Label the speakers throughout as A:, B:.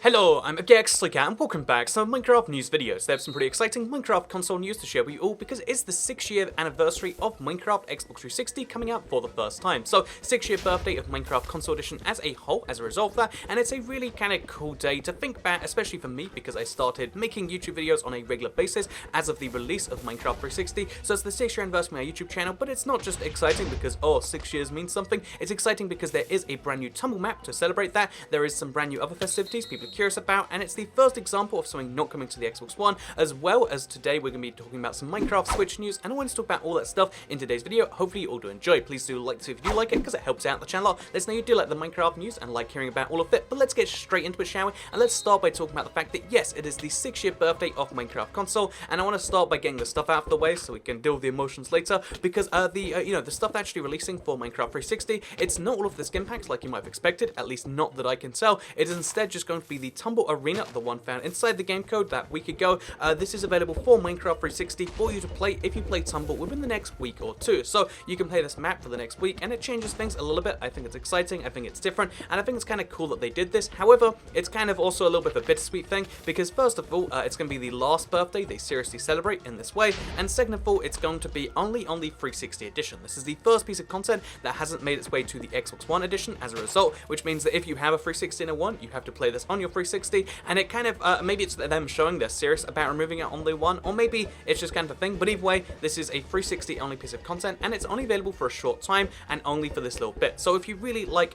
A: Hello, I'm Elgato and welcome back to some Minecraft news videos. They have some pretty exciting Minecraft console news to share with you all because it's the 6-year anniversary of Minecraft Xbox 360 coming out for the first time. So, 6-year birthday of Minecraft Console Edition as a whole as a result of that, and it's a really kind of cool day to think back, especially for me because I started making YouTube videos on a regular basis as of the release of Minecraft 360. So it's the 6-year anniversary of my YouTube channel, but it's not just exciting because, 6 years means something. It's exciting because there is a brand new tumble map to celebrate that. There is some brand new other festivities people are curious about, and it's the first example of something not coming to the Xbox One, as well as today we're going to be talking about some Minecraft Switch news, and I want to talk about all that stuff in today's video. Hopefully you all do enjoy. Please do like this if you do like it, because it helps out the channel a lot. Let us know you do like the Minecraft news and like hearing about all of it, but let's get straight into it, shall we? And let's start by talking about the fact that yes, it is the 6-year birthday of Minecraft console, and I want to start by getting the stuff out of the way so we can deal with the emotions later, because the stuff actually releasing for Minecraft 360, it's not all of the skin packs like you might have expected, at least not that I can tell. It is instead just going to be the Tumble Arena, the one found inside the game code that week ago. This is available for Minecraft 360 for you to play if you play Tumble within the next week or two. So you can play this map for the next week, and it changes things a little bit. I think it's exciting, I think it's different, and I think it's kind of cool that they did this. However, it's kind of also a little bit of a bittersweet thing, because first of all, it's going to be the last birthday they seriously celebrate in this way, and second of all, it's going to be only on the 360 edition. This is the first piece of content that hasn't made its way to the Xbox One edition as a result, which means that if you have a 360 and a One, you have to play this on your 360, and it kind of, maybe it's them showing they're serious about removing it on the One, or maybe it's just kind of a thing, but either way, this is a 360 only piece of content, and it's only available for a short time, and only for this little bit. So if you really like,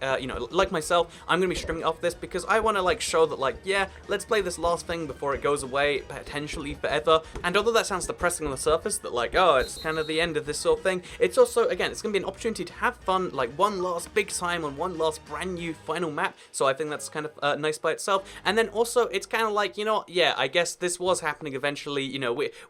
A: like myself, I'm going to be streaming off this, because I want to, show that, yeah, let's play this last thing before it goes away, potentially forever, and although that sounds depressing on the surface, that, it's kind of the end of this sort of thing, it's also, again, it's going to be an opportunity to have fun, one last big time on one last brand new final map, so I think that's kind of nice by itself, and then also, it's kind of yeah, I guess this was happening eventually,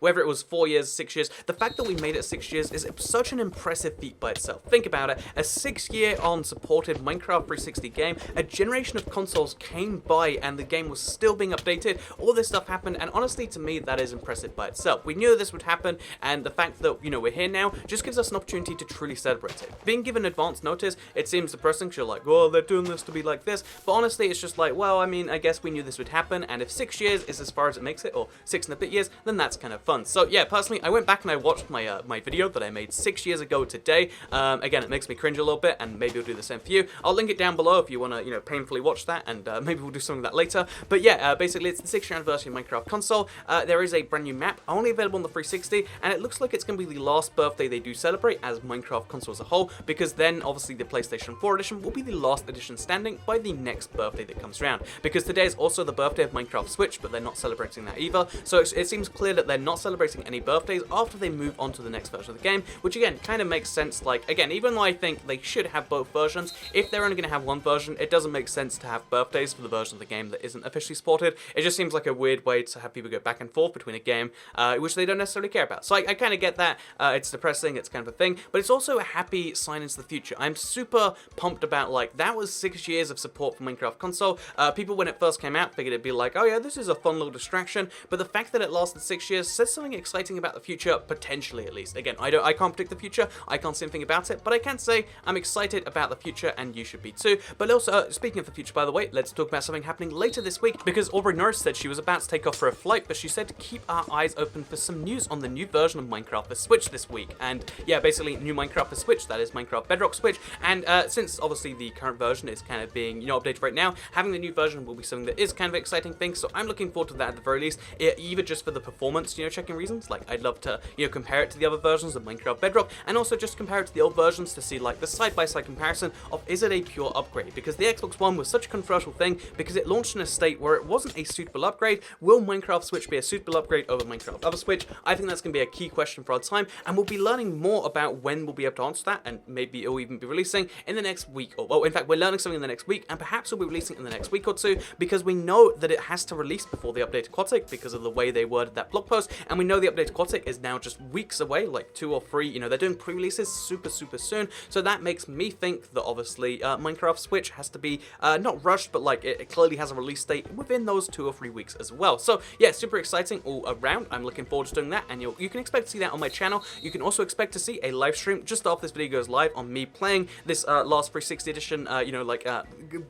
A: whether it was 4 years, 6 years, the fact that we made it 6 years is such an impressive feat by itself. Think about it, a 6-year on supported Minecraft 360 game, a generation of consoles came by and the game was still being updated, all this stuff happened, and honestly to me that is impressive by itself. We knew this would happen, and the fact that, we're here now just gives us an opportunity to truly celebrate it. Being given advance notice, it seems depressing, you're like, oh, they're doing this to be like this, but honestly it's just well, I mean, I guess we knew this would happen, and if 6 years is as far as it makes it, or 6 and a bit years, then that's kind of fun. So yeah, personally, I went back and I watched my my video that I made 6 years ago today. Again, it makes me cringe a little bit, and maybe I'll do the same for you. I'll link it down below if you want to, painfully watch that, and maybe we'll do something like that later. But yeah, basically, it's the 6-year anniversary of Minecraft console. There is a brand new map, only available on the 360, and it looks like it's going to be the last birthday they do celebrate as Minecraft console as a whole, because then, obviously, the PlayStation 4 edition will be the last edition standing by the next birthday that comes around, because today is also the birthday of Minecraft Switch, but they're not celebrating that either, so it seems clear that they're not celebrating any birthdays after they move on to the next version of the game, which again, kind of makes sense. Again, even though I think they should have both versions, if they're only going to have one version, it doesn't make sense to have birthdays for the version of the game that isn't officially supported. It just seems like a weird way to have people go back and forth between a game, which they don't necessarily care about. So I kind of get that. It's depressing, it's kind of a thing, but it's also a happy sign into the future. I'm super pumped about, that was 6 years of support for Minecraft console. People, when it first came out, figured it'd be oh yeah, this is a fun little distraction, but the fact that it lasted 6 years says something exciting about the future, potentially at least. Again, I can't predict the future, I can't say anything about it, but I can say I'm excited about the future, and you should be too. But also, speaking of the future, by the way, let's talk about something happening later this week, because Aubrey Norris said she was about to take off for a flight, but she said to keep our eyes open for some news on the new version of Minecraft for Switch this week. And yeah, basically, new Minecraft for Switch, that is Minecraft Bedrock Switch, and since obviously the current version is kind of being, updated right now, having the new version will be something that is kind of an exciting thing, so I'm looking forward to that at the very least, either just for the performance, checking reasons, I'd love to, compare it to the other versions of Minecraft Bedrock, and also just compare it to the old versions to see, the side-by-side comparison of is it a pure upgrade, because the Xbox One was such a controversial thing, because it launched in a state where it wasn't a suitable upgrade. Will Minecraft Switch be a suitable upgrade over Minecraft Other Switch? I think that's going to be a key question for our time, and we'll be learning more about when we'll be able to answer that, and maybe it'll even be releasing in the next week, or, well, in fact, we're learning something in the next week, and perhaps we'll be releasing in the next week or two, because we know that it has to release before the update to Quatic, because of the way they worded that blog post, and we know the update to Quatic is now just weeks away, 2 or 3, they're doing pre-releases super soon, so that makes me think that obviously Minecraft Switch has to be not rushed, but it clearly has a release date within those 2 or 3 weeks as well. So yeah, super exciting all around. I'm looking forward to doing that, and you can expect to see that on my channel. You can also expect to see a live stream just after this video goes live on me playing this last 360 edition,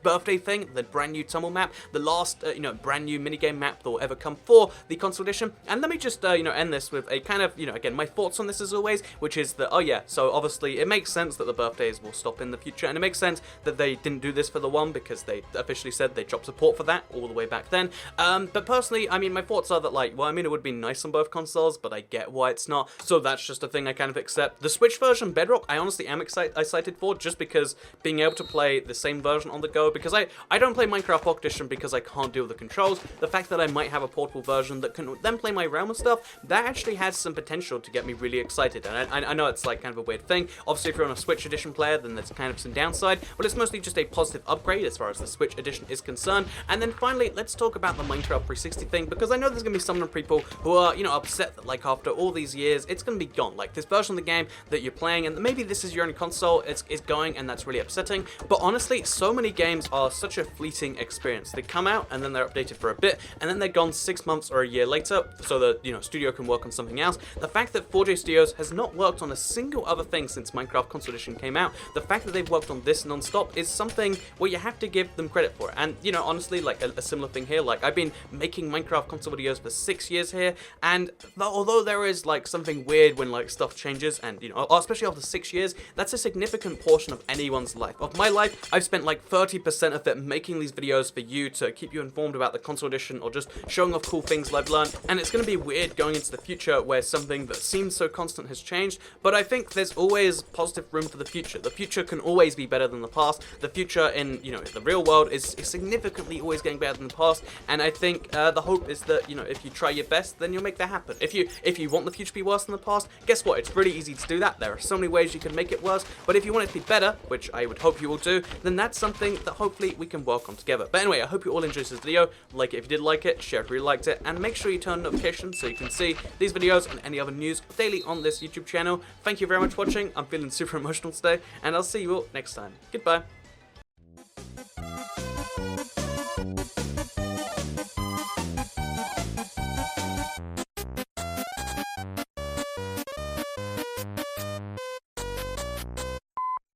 A: birthday thing, the brand new tumble map, the last, brand new minigame map that will ever come for the console edition. And let me just, end this with a kind of, again, my thoughts on this as always, which is that, oh yeah, so obviously it makes sense that the birthdays will stop in the future, and it makes sense that they didn't do this for the One because they officially said they dropped support for that all the way back then. But personally, I mean, my thoughts are that, like, well, I mean, it would be nice on both consoles, but I get why it's not, so that's just a thing I kind of accept. The Switch version, Bedrock, I honestly am excited for, just because being able to play the same version on the go, because I don't play Minecraft Pocket Edition because I can't deal with the controls. The fact that I might have a portable version that can then play my realm and stuff, that actually has some potential to get me really excited. And I know it's like kind of a weird thing. Obviously, if you're on a Switch Edition player, then there's kind of some downside, but it's mostly just a positive upgrade as far as the Switch Edition is concerned. And then finally, let's talk about the Minecraft 360 thing, because I know there's gonna be some people who are, upset that, like, after all these years, it's gonna be gone. Like, this version of the game that you're playing, and maybe this is your own console, is going, and that's really upsetting. But honestly, so many games are such a fleeting experience. They come out, and then they're updated for a bit, and then they're gone 6 months or a year later, so the, studio can work on something else. The fact that 4J Studios has not worked on a single other thing since Minecraft Console Edition came out, the fact that they've worked on this non-stop is something where you have to give them credit for it. And, honestly, like, a similar thing here, like, I've been making Minecraft console videos for 6 years here, and although there is, like, something weird when, like, stuff changes, and, especially after 6 years, that's a significant portion of anyone's life. Of my life, I've spent, like, 30% of it making these videos for you to keep you informed about the console edition, or just showing off cool things I've learned, and it's gonna be weird going into the future where something that seems so constant has changed, but I think there's always positive room for the future. The future can always be better than the past. The future in, the real world is significantly always getting better than the past, and I think the hope is that, if you try your best, then you'll make that happen. If you want the future to be worse than the past, guess what? It's really easy to do that. There are so many ways you can make it worse, but if you want it to be better, which I would hope you will do, then that's something that hopefully we can work on together. But anyway, I hope you all enjoyed this video. Like it if you did like it, share it if you really liked it, and make sure you turn on notifications so you can see these videos and any other news daily on this YouTube channel. Thank you very much for watching. I'm feeling super emotional today, and I'll see you all next time. Goodbye.